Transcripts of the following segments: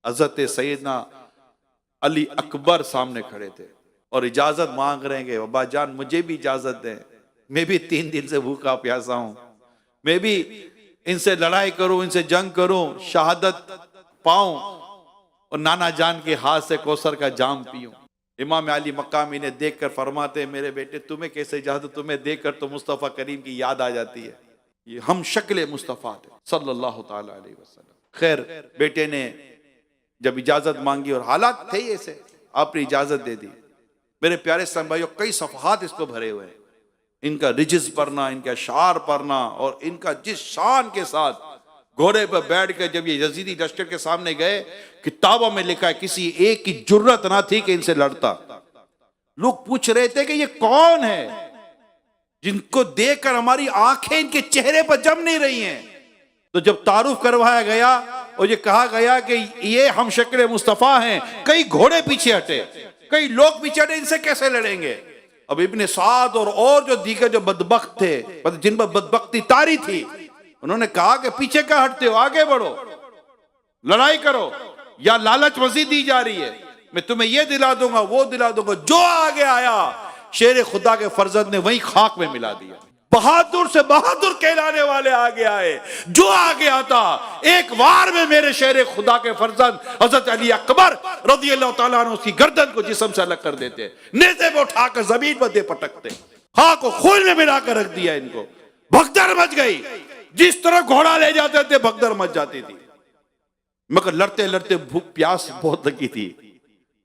हजरत सैयदना अली अकबर सामने खड़े थे और इजाजत मांग रहे हैं, अब्बा जान मुझे भी इजाजत दें, मैं भी 3 दिन से भूखा प्यासा हूं, मैं भी इनसे लड़ाई करूं, इनसे जंग करूं, शहादत पाऊं और नाना जान के हाथ से कौसर का जाम पीऊं। इमाम अली मकाम इन्हें देखकर फरमाते, मेरे बेटे तुम्हें कैसे इजाजत, तुम्हें देखकर तो मुस्तफ़ा करीम की याद आ जाती है, ये हम शक्ल मुस्तफ़ा थे सल्लल्लाहु ताला अलैहि वसल्लम। खैर बेटे ने जब इजाजत मांगी और हालात थे ऐसे, आपने इजाजत दे दी। मेरे प्यारे इस्लाम भाइयों, कई सफ़हात इसको भरे हुए हैं, इनका रिजिज पढ़ना, इनका अशार पढ़ना और इनका जिस शान के साथ घोड़े पर बैठ कर जब ये यजीदी लश्कर के सामने गए, किताबों में लिखा है किसी एक की जुर्रत ना थी कि इनसे लड़ता। लोग पूछ रहे थे कि ये कौन है जिनको देखकर हमारी आंखें इनके चेहरे पर जम नहीं रही हैं। तो जब तारुफ करवाया गया और ये कहा गया कि ये हम शक्ल मुस्तफ़ा हैं, कई घोड़े पीछे हटे, कई लोग पीछे हटे, इनसे कैसे लड़ेंगे। अब इब्ने साद और जो दीगर जो बदबख्त थे, जिन पर बदबख्ती तारी थी, उन्होंने कहा कि पीछे क्या हटते हो, आगे बढ़ो, लड़ाई करो, या लालच मजीद दी जा रही है, मैं तुम्हें ये दिला दूंगा वो दिला दूंगा। जो आगे आया शेर खुदा के फर्जंद ने वही खाक में मिला दिया। बहादुर से बहादुर कहलाने वाले आगे आए, जो आगे आता एक वार में मेरे शेर खुदा के फर्जंद हजरत अली अकबर रज़ियल्लाहु ताला अन्हु उसकी गर्दन को जिस्म से अलग कर देते, नेज़े में उठाकर जमीन पर दे पटकते, खाक को खून में मिलाकर रख दिया इनको। भगदड़ मच गई, जिस तरह घोड़ा ले जाते थे भगदड़ मच जाती थी। मगर लड़ते लड़ते भूख प्यास बहुत लगी थी।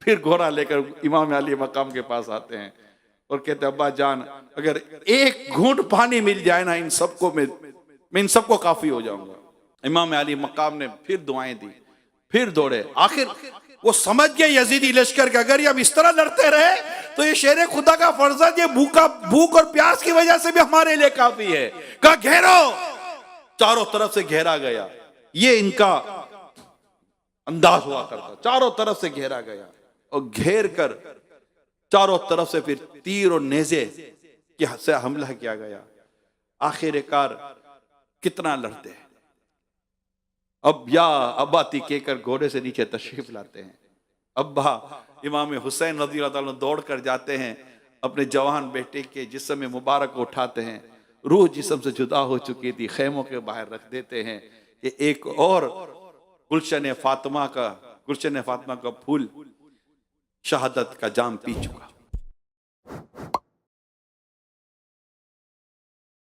फिर घोड़ा लेकर इमाम अली मकाम के पास आते हैं और कहते, अब्बा जान अगर एक घूंट पानी मिल जाए ना इन सबको, मैं इन सबको काफी हो जाऊंगा। इमाम अली मकाम ने फिर दुआएं दी, फिर दौड़े। आखिर वो समझ गए यजीदी लश्कर के अगर ये अब इस तरह लड़ते रहे तो ये शेर खुदा का फर्जंद ये भूख और प्यास की वजह से भी हमारे लिए काफी है। कहा घेरो, चारों तरफ से घेरा गया। ये इनका अंदाज हुआ करता, चारों तरफ से घेरा गया और घेर कर चारों तरफ से फिर तीर और नेज़े से हमला किया गया। आखिरकार कितना लड़ते हैं। अब या अब्बाती कहकर घोड़े से नीचे तशरीफ लाते हैं। अब्बा इमाम हुसैन रज़ियल्लाहु ताला दौड़ कर जाते हैं, अपने जवान बेटे के जिस्म मुबारक को उठाते हैं, रूह जिस्म से जुदा हो चुकी थी, खेमों के बाहर रख देते हैं कि एक और गुलशन फातिमा का फूल शहादत का जाम पी चुका।